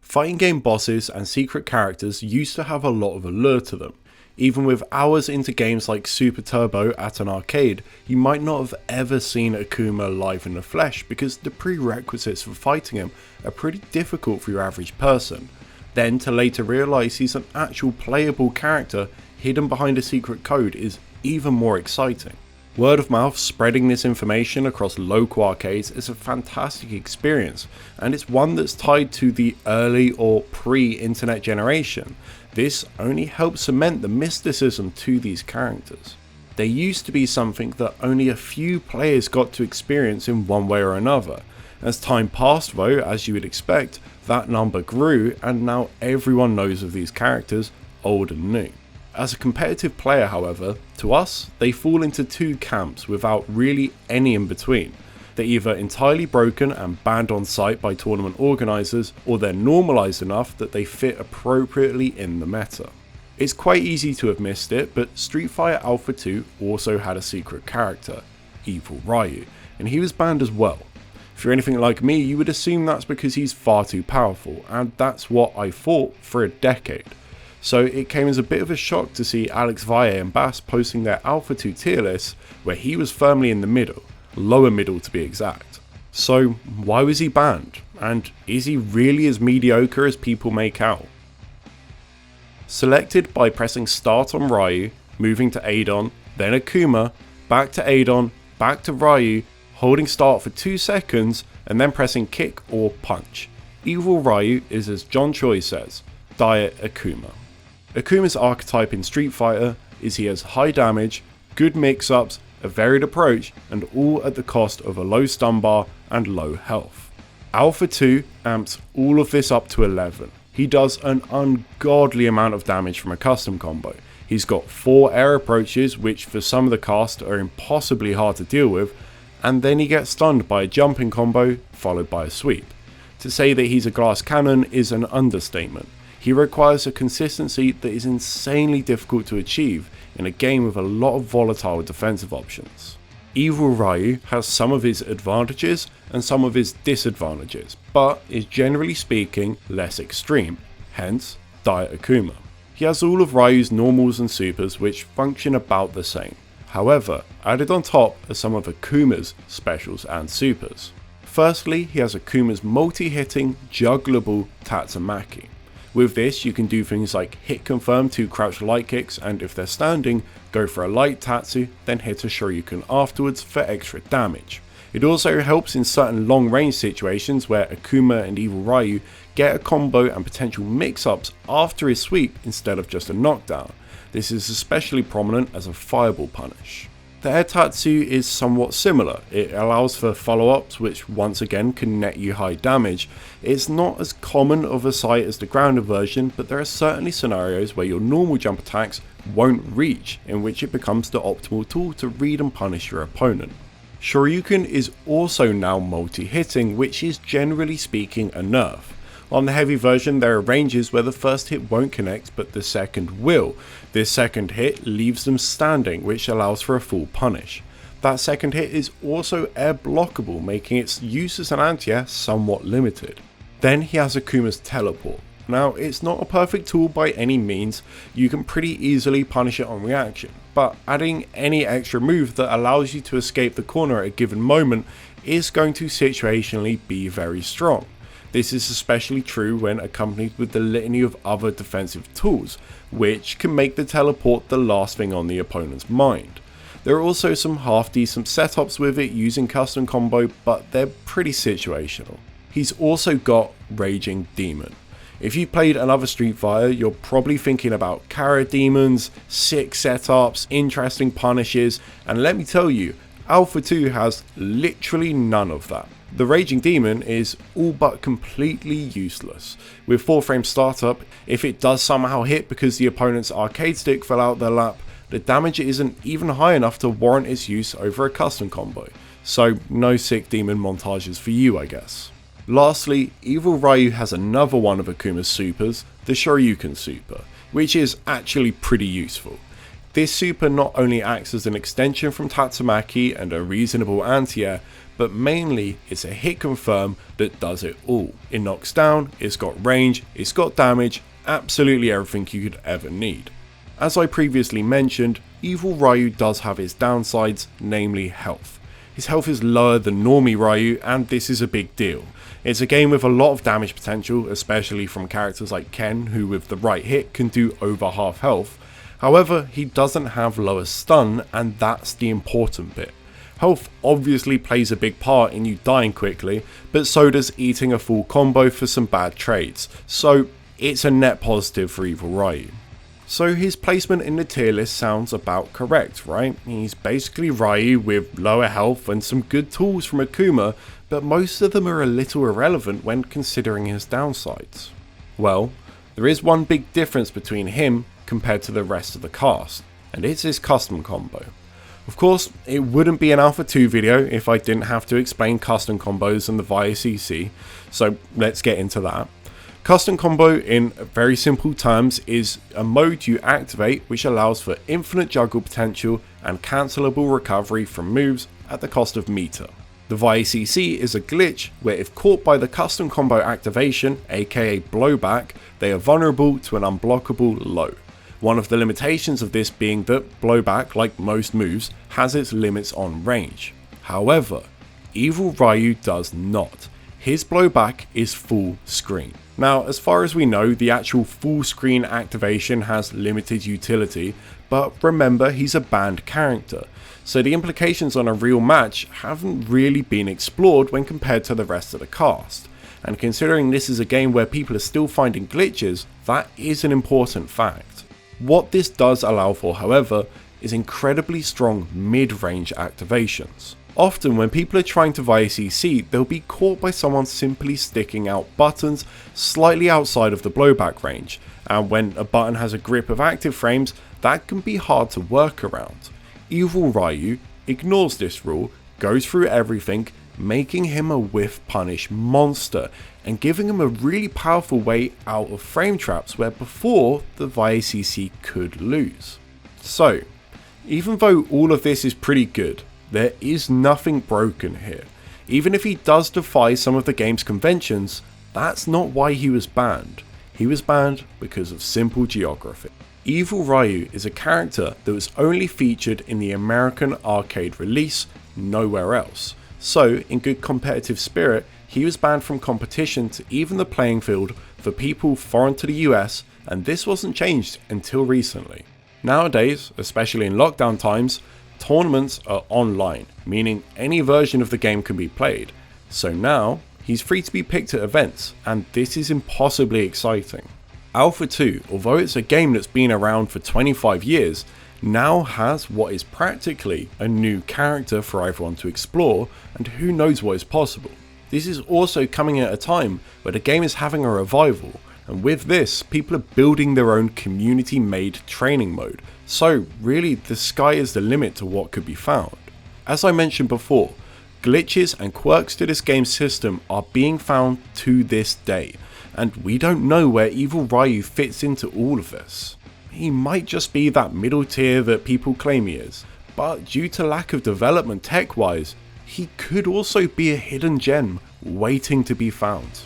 Fighting game bosses and secret characters used to have a lot of allure to them. Even with hours into games like Super Turbo at an arcade, you might not have ever seen Akuma live in the flesh because the prerequisites for fighting him are pretty difficult for your average person. Then to later realise he's an actual playable character hidden behind a secret code is even more exciting. Word of mouth spreading this information across local arcades is a fantastic experience, and it's one that's tied to the early or pre-internet generation. This only helps cement the mysticism to these characters. They used to be something that only a few players got to experience in one way or another. As time passed though, as you would expect, that number grew and now everyone knows of these characters, old and new. As a competitive player however, to us, they fall into two camps without really any in between. They're either entirely broken and banned on site by tournament organisers, or they're normalised enough that they fit appropriately in the meta. It's quite easy to have missed it, but Street Fighter Alpha 2 also had a secret character, Evil Ryu, and he was banned as well. If you're anything like me, you would assume that's because he's far too powerful, and that's what I thought for a decade. So it came as a bit of a shock to see Alex Valle and Bass posting their Alpha 2 tier lists where he was firmly in the middle, lower middle to be exact. So why was he banned? And is he really as mediocre as people make out? Selected by pressing start on Ryu, moving to Adon, then Akuma, back to Adon, back to Ryu, holding start for 2 seconds and then pressing kick or punch. Evil Ryu is, as John Choi says, Diet Akuma. Akuma's archetype in Street Fighter is he has high damage, good mix-ups, a varied approach, and all at the cost of a low stun bar and low health. Alpha 2 amps all of this up to 11. He does an ungodly amount of damage from a custom combo. He's got 4 air approaches which for some of the cast are impossibly hard to deal with, and then he gets stunned by a jumping combo followed by a sweep. To say that he's a glass cannon is an understatement. He requires a consistency that is insanely difficult to achieve in a game with a lot of volatile defensive options. Evil Ryu has some of his advantages and some of his disadvantages, but is generally speaking less extreme, hence Diet Akuma. He has all of Ryu's normals and supers which function about the same. However, added on top are some of Akuma's specials and supers. Firstly, he has Akuma's multi-hitting, jugglable Tatsumaki. With this, you can do things like hit confirm 2 crouch light kicks, and if they're standing, go for a light Tatsu, then hit a Shoryuken afterwards for extra damage. It also helps in certain long range situations where Akuma and Evil Ryu get a combo and potential mix-ups after his sweep instead of just a knockdown. This is especially prominent as a fireball punish. The air Tatsu is somewhat similar. It allows for follow-ups which once again can net you high damage. It's not as common of a sight as the grounded version, but there are certainly scenarios where your normal jump attacks won't reach, in which it becomes the optimal tool to read and punish your opponent. Shoryuken is also now multi-hitting, which is generally speaking a nerf. On the heavy version there are ranges where the first hit won't connect but the second will. This second hit leaves them standing, which allows for a full punish. That second hit is also air blockable, making its use as an anti-air somewhat limited. Then he has Akuma's teleport. Now it's not a perfect tool by any means, you can pretty easily punish it on reaction, but adding any extra move that allows you to escape the corner at a given moment is going to situationally be very strong. This is especially true when accompanied with the litany of other defensive tools, which can make the teleport the last thing on the opponent's mind. There are also some half decent setups with it using custom combo, but they're pretty situational. He's also got Raging Demon. If you played another Street Fighter, you're probably thinking about Kara Demons, sick setups, interesting punishes, and let me tell you, Alpha 2 has literally none of that. The Raging Demon is all but completely useless. With 4-frame startup, if it does somehow hit because the opponent's arcade stick fell out their lap, the damage isn't even high enough to warrant its use over a custom combo. So no sick demon montages for you, I guess. Lastly, Evil Ryu has another one of Akuma's supers, the Shoryuken super, which is actually pretty useful. This super not only acts as an extension from Tatsumaki and a reasonable anti-air, but mainly it's a hit confirm that does it all. It knocks down, it's got range, it's got damage, absolutely everything you could ever need. As I previously mentioned, Evil Ryu does have its downsides, namely health. His health is lower than normie Ryu, and this is a big deal. It's a game with a lot of damage potential, especially from characters like Ken, who with the right hit can do over half health. However, he doesn't have lower stun, and that's the important bit. Health obviously plays a big part in you dying quickly, but so does eating a full combo for some bad trades, so it's a net positive for Evil Ryu. So his placement in the tier list sounds about correct, right? He's basically Ryu with lower health and some good tools from Akuma, but most of them are a little irrelevant when considering his downsides. Well, there is one big difference between him compared to the rest of the cast, and it's his custom combo. Of course, it wouldn't be an Alpha 2 video if I didn't have to explain custom combos and the VIA CC, so let's get into that. Custom combo in very simple terms is a mode you activate which allows for infinite juggle potential and cancelable recovery from moves at the cost of meter. The VIA CC is a glitch where if caught by the custom combo activation, aka blowback, they are vulnerable to an unblockable low. One of the limitations of this being that blowback, like most moves, has its limits on range. However, Evil Ryu does not. His blowback is full screen. Now, as far as we know, the actual full screen activation has limited utility, but remember, he's a banned character, so the implications on a real match haven't really been explored when compared to the rest of the cast. And considering this is a game where people are still finding glitches, that is an important fact. What this does allow for, however, is incredibly strong mid-range activations. Often when people are trying to VIA CC, they'll be caught by someone simply sticking out buttons slightly outside of the blowback range, and when a button has a grip of active frames, that can be hard to work around. Evil Ryu ignores this rule, goes through everything, making him a whiff punish monster, and giving him a really powerful way out of frame traps where before the VIA CC could lose. So, even though all of this is pretty good, there is nothing broken here. Even if he does defy some of the game's conventions, that's not why he was banned. He was banned because of simple geography. Evil Ryu is a character that was only featured in the American arcade release, nowhere else. So, in good competitive spirit, he was banned from competition to even the playing field for people foreign to the US, and this wasn't changed until recently. Nowadays, especially in lockdown times, tournaments are online, meaning any version of the game can be played. So now, he's free to be picked at events, and this is impossibly exciting. Alpha 2, although it's a game that's been around for 25 years, now has what is practically a new character for everyone to explore, and who knows what is possible. This is also coming at a time where the game is having a revival, and with this, people are building their own community-made training mode, so really the sky is the limit to what could be found. As I mentioned before, glitches and quirks to this game's system are being found to this day, and we don't know where Evil Ryu fits into all of this. He might just be that middle tier that people claim he is, but due to lack of development tech-wise, he could also be a hidden gem waiting to be found.